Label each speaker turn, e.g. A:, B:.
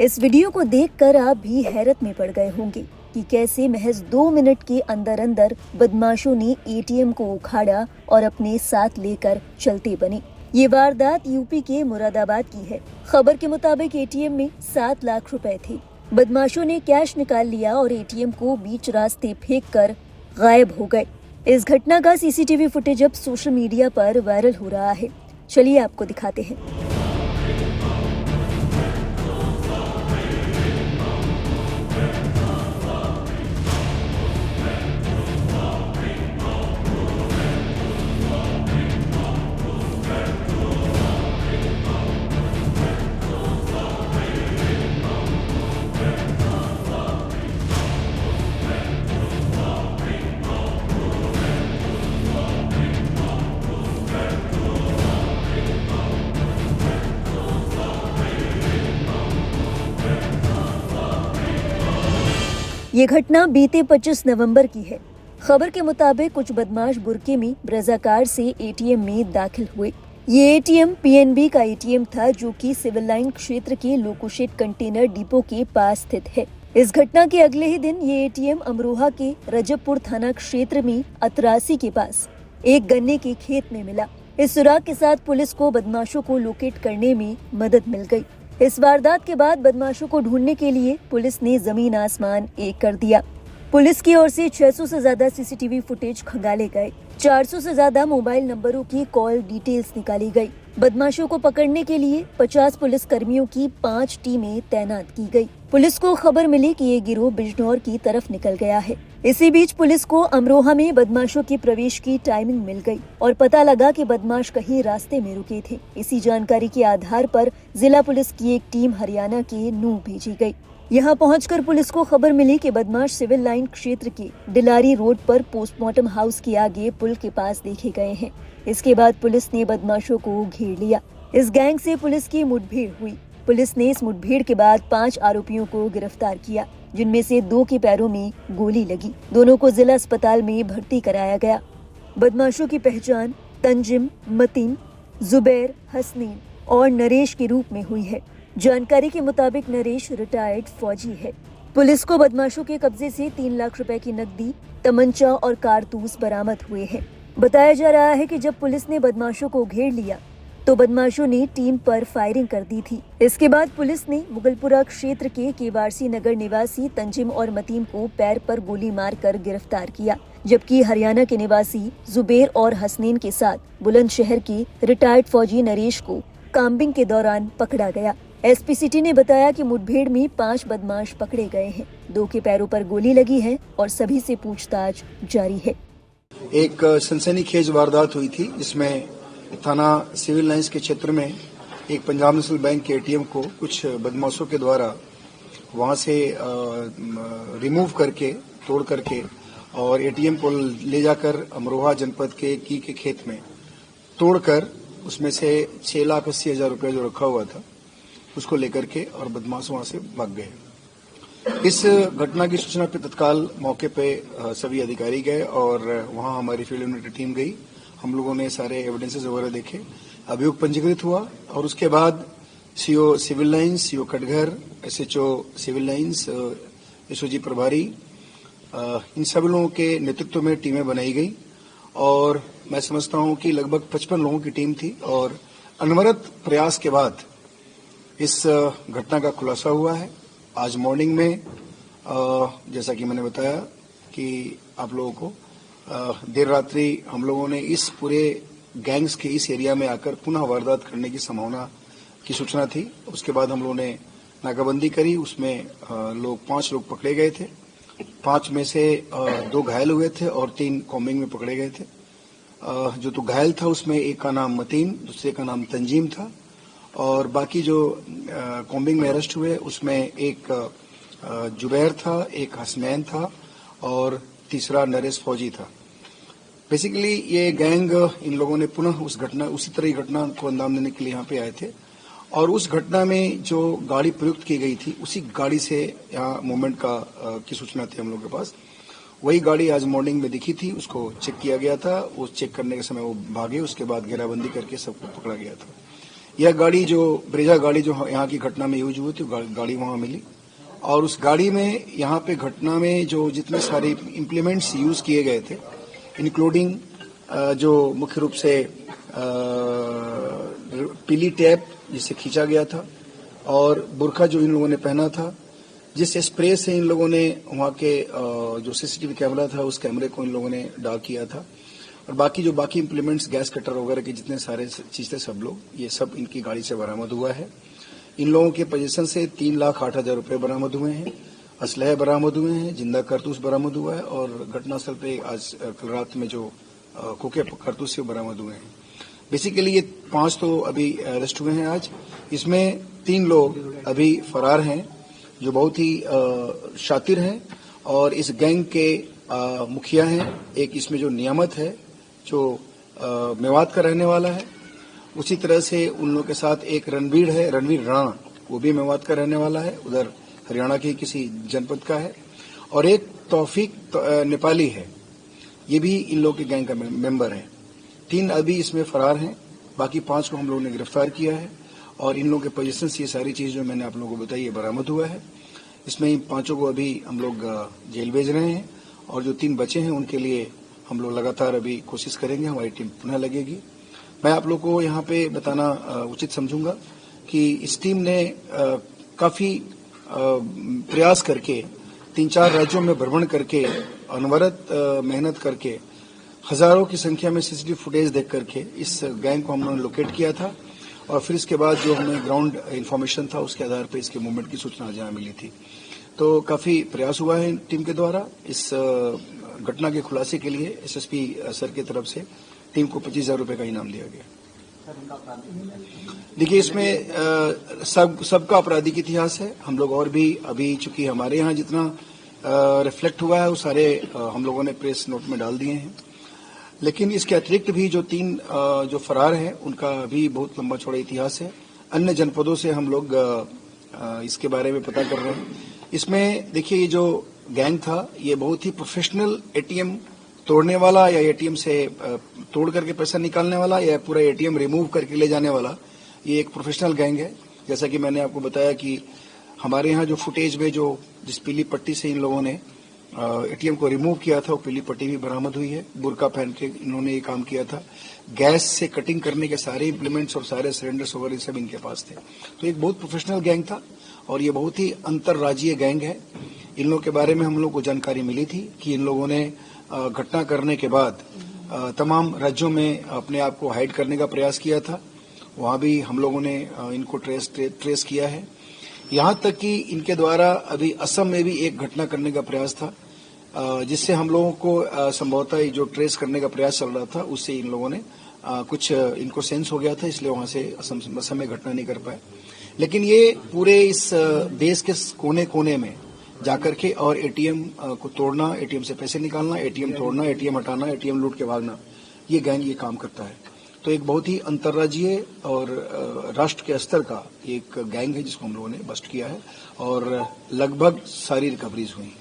A: इस वीडियो को देखकर आप भी हैरत में पड़ गए होंगे कि कैसे महज 2 मिनट के अंदर अंदर बदमाशों ने एटीएम को उखाड़ा और अपने साथ लेकर चलते बने। ये वारदात यूपी के मुरादाबाद की है। खबर के मुताबिक एटीएम में 7 लाख रुपए थे। बदमाशों ने कैश निकाल लिया और एटीएम को बीच रास्ते फेंककर गायब हो गए। इस घटना का सीसीटीवी फुटेज अब सोशल मीडिया पर वायरल हो रहा है। चलिए आपको दिखाते हैं। ये घटना बीते 25 नवंबर की है। खबर के मुताबिक कुछ बदमाश बुर्के में रजाकार से एटीएम में दाखिल हुए। ये एटीएम पीएनबी का एटीएम था, जो कि सिविल लाइन क्षेत्र के लोकोशेड कंटेनर डिपो के पास स्थित है। इस घटना के अगले ही दिन ये एटीएम अमरोहा के रजबपुर थाना क्षेत्र में अतरासी के पास एक गन्ने के खेत में मिला। इस सुराग के साथ पुलिस को बदमाशों को लोकेट करने में मदद मिल गई। इस वारदात के बाद बदमाशों को ढूंढने के लिए पुलिस ने जमीन आसमान एक कर दिया। पुलिस की ओर से 600 से ज्यादा सीसीटीवी फुटेज खंगाले गए। 400 से ज्यादा मोबाइल नंबरों की कॉल डिटेल्स निकाली गई। बदमाशों को पकड़ने के लिए 50 पुलिस कर्मियों की 5 टीमें तैनात की गई। पुलिस को खबर मिली कि ये गिरोह बिजनौर की तरफ निकल गया है। इसी बीच पुलिस को अमरोहा में बदमाशों के प्रवेश की टाइमिंग मिल गई और पता लगा कि बदमाश कहीं रास्ते में रुके थे। इसी जानकारी के आधार पर जिला पुलिस की एक टीम हरियाणा के नूह भेजी गई। यहाँ पहुंचकर पुलिस को खबर मिली कि बदमाश सिविल लाइन क्षेत्र के डिलारी रोड पर पोस्टमार्टम हाउस के आगे पुल के पास देखे गए हैं। इसके बाद पुलिस ने बदमाशों को घेर लिया। इस गैंग से पुलिस की मुठभेड़ हुई। पुलिस ने इस मुठभेड़ के बाद 5 आरोपियों को गिरफ्तार किया, जिनमें से 2 के पैरों में गोली लगी। दोनों को जिला अस्पताल में भर्ती कराया गया। बदमाशों की पहचान तंजिम, मतीन, जुबैर, हसनैन और नरेश के रूप में हुई है। जानकारी के मुताबिक नरेश रिटायर्ड फौजी है। पुलिस को बदमाशों के कब्जे से 3 लाख रुपए की नकदी, तमंचा और कारतूस बरामद हुए हैं। बताया जा रहा है कि जब पुलिस ने बदमाशों को घेर लिया तो बदमाशों ने टीम पर फायरिंग कर दी थी। इसके बाद पुलिस ने मुगलपुरा क्षेत्र के केवारसी नगर निवासी तंजिम और मतीम को पैर पर गोली मारकर गिरफ्तार किया, जबकि हरियाणा के निवासी जुबैर और हसनैन के साथ बुलंदशहर के रिटायर्ड फौजी नरेश को काम्बिंग के दौरान पकड़ा गया। एसपी सिटी ने बताया कि मुठभेड़ में 5 बदमाश पकड़े गए हैं। 2 के पैरों पर गोली लगी है और सभी से पूछताछ जारी है।
B: एक सनसनीखेज वारदात हुई थी, जिसमें थाना सिविल लाइंस के क्षेत्र में एक पंजाब नेशनल बैंक के एटीएम को कुछ बदमाशों के द्वारा वहां से रिमूव करके, तोड़ करके और एटीएम को ले जाकर अमरोहा जनपद के की के खेत में तोड़कर उसमें से 6,80,000 रुपये जो रखा हुआ था उसको लेकर के और बदमाश वहां से भाग गए। इस घटना की सूचना पे तत्काल मौके पे सभी अधिकारी गए और वहां हमारी फील्ड यूनिट की टीम गई। हम लोगों ने सारे एविडेंसेस वगैरह देखे, अभियोग पंजीकृत हुआ और उसके बाद CO Civil Lines, CO Katghar, SHO Civil Lines, SOG प्रभारी, इन सभी लोगों के नेतृत्व में टीमें बनाई गई और मैं समझता हूं कि लगभग 55 लोगों की टीम थी और अनवरत प्रयास के बाद इस घटना का खुलासा हुआ है। आज मॉर्निंग में जैसा कि मैंने बताया कि आप लोगों को देर रात्रि हम लोगों ने इस पूरे गैंग्स के इस एरिया में आकर पुनः वारदात करने की संभावना की सूचना थी। उसके बाद हम लोगों ने नाकाबंदी करी। उसमें 5 लोग पकड़े गए थे। 5 में से 2 घायल हुए थे और 3 कॉम्बिंग में पकड़े गए थे। जो तो घायल था उसमें एक का नाम मतीन, दूसरे का नाम तंजीम था और बाकी जो कॉम्बिंग में अरेस्ट हुए उसमें एक जुबैर था, एक हसनैन था और तीसरा नरेश फौजी था। बेसिकली ये गैंग, इन लोगों ने पुनः उसी तरह की घटना को अंजाम देने के लिए यहाँ पे आए थे और उस घटना में जो गाड़ी प्रयुक्त की गई थी उसी गाड़ी से यहाँ मूवमेंट की सूचना थी हम लोग के पास। वही गाड़ी आज मॉर्निंग में दिखी थी, उसको चेक किया गया था। उस चेक करने के समय वो भागे, उसके बाद घेराबंदी करके सबको पकड़ा गया था। यह गाड़ी जो ब्रेजा गाड़ी जो यहाँ की घटना में यूज हुई थी, गाड़ी वहाँ मिली और उस गाड़ी में यहाँ पे घटना में जो जितने सारे इम्प्लीमेंट्स यूज किए गए थे, इंक्लूडिंग जो मुख्य रूप से पीली टैप जिसे खींचा गया था और बुर्का जो इन लोगों ने पहना था, जिस स्प्रे से इन लोगों ने वहाँ के जो सीसीटीवी कैमरा था उस कैमरे को इन लोगों ने डार्क किया था और बाकी इम्प्लीमेंट्स गैस कटर वगैरह के जितने सारे चीज थे सब लोग ये सब इनकी गाड़ी से बरामद हुआ है। इन लोगों के पोजीशन से 3,08,000 रुपए बरामद हुए हैं, असलहे बरामद हुए हैं, जिंदा कारतूस बरामद हुआ है और घटनास्थल पे आज कल रात में जो खोखे कारतूस से बरामद हुए हैं। बेसिकली ये 5 तो अभी अरेस्ट हुए हैं आज, इसमें 3 लोग अभी फरार हैं जो बहुत ही शातिर हैं और इस गैंग के मुखिया हैं। एक इसमें जो नियामत है जो मेवात का रहने वाला है, उसी तरह से उन लोगों के साथ एक रणवीर है, रणवीर राणा, वो भी मेवात का रहने वाला है, उधर हरियाणा के किसी जनपद का है और एक तौफीक नेपाली है, ये भी इन लोगों के गैंग का मेंबर है। 3 अभी इसमें फरार हैं, बाकी 5 को हम लोगों ने गिरफ्तार किया है और इन लोगों के पोजीशन से ये सारी चीज जो मैंने आप लोगों को बताई ये बरामद हुआ है। इसमें इन 5 को अभी हम लोग जेल भेज रहे हैं और जो 3 बचे हैं उनके लिए हम लोग लगातार अभी कोशिश करेंगे, हमारी टीम पुनः लगेगी। मैं आप लोग को यहाँ पे बताना उचित समझूंगा कि इस टीम ने काफी प्रयास करके 3-4 राज्यों में भ्रमण करके अनवरत मेहनत करके हजारों की संख्या में सीसीटीवी फुटेज देख करके इस गैंग को हम लोगों ने लोकेट किया था और फिर इसके बाद जो हमें ग्राउंड इंफॉर्मेशन था उसके आधार पर इसके मूवमेंट की सूचना जहां मिली थी, तो काफी प्रयास हुआ है टीम के द्वारा। इस घटना के खुलासे के लिए एसएसपी सर की तरफ से टीम को 25,000 रुपए का इनाम दिया गया। देखिए इसमें सबका आपराधिक इतिहास है, हम लोग और भी अभी चूंकि हमारे यहाँ जितना रिफ्लेक्ट हुआ है वो सारे हम लोगों ने प्रेस नोट में डाल दिए हैं, लेकिन इसके अतिरिक्त भी जो 3 जो फरार हैं उनका भी बहुत लंबा चौड़ा इतिहास है। अन्य जनपदों से हम लोग इसके बारे में पता कर रहे हैं। इसमें देखिए ये जो गैंग था ये बहुत ही प्रोफेशनल एटीएम तोड़ने वाला या एटीएम से तोड़ करके पैसा निकालने वाला या पूरा एटीएम रिमूव करके ले जाने वाला, ये एक प्रोफेशनल गैंग है। जैसा कि मैंने आपको बताया कि हमारे यहाँ जो फुटेज में जो जिस पीली पट्टी से इन लोगों ने एटीएम को रिमूव किया था वो पीली पट्टी भी बरामद हुई है। बुर्का पहन के इन्होंने ये काम किया था। गैस से कटिंग करने के सारे इम्प्लीमेंट्स और सारे सिलेंडर्स वगैरह सब इनके पास थे। तो एक बहुत प्रोफेशनल गैंग था और ये बहुत ही अंतर्राज्यीय गैंग है। इन लोगों के बारे में हम लोग को जानकारी मिली थी कि इन लोगों ने घटना करने के बाद तमाम राज्यों में अपने आप को हाइड करने का प्रयास किया था। वहां भी हम लोगों ने इनको ट्रेस किया है। यहां तक कि इनके द्वारा अभी असम में भी एक घटना करने का प्रयास था, जिससे हम लोगों को संभवतः जो ट्रेस करने का प्रयास चल रहा था उससे इन लोगों ने कुछ इनको सेंस हो गया था, इसलिए वहां से असम में घटना नहीं कर पाए। लेकिन ये पूरे इस देश के कोने कोने में जाकर के और एटीएम को तोड़ना, एटीएम से पैसे निकालना, एटीएम तोड़ना, एटीएम हटाना, एटीएम लूट के भागना, ये गैंग ये काम करता है। तो एक बहुत ही अंतर्राज्यीय और राष्ट्र के स्तर का एक गैंग है जिसको हम लोगों ने बस्ट किया है और लगभग सारी रिकवरीज हुई।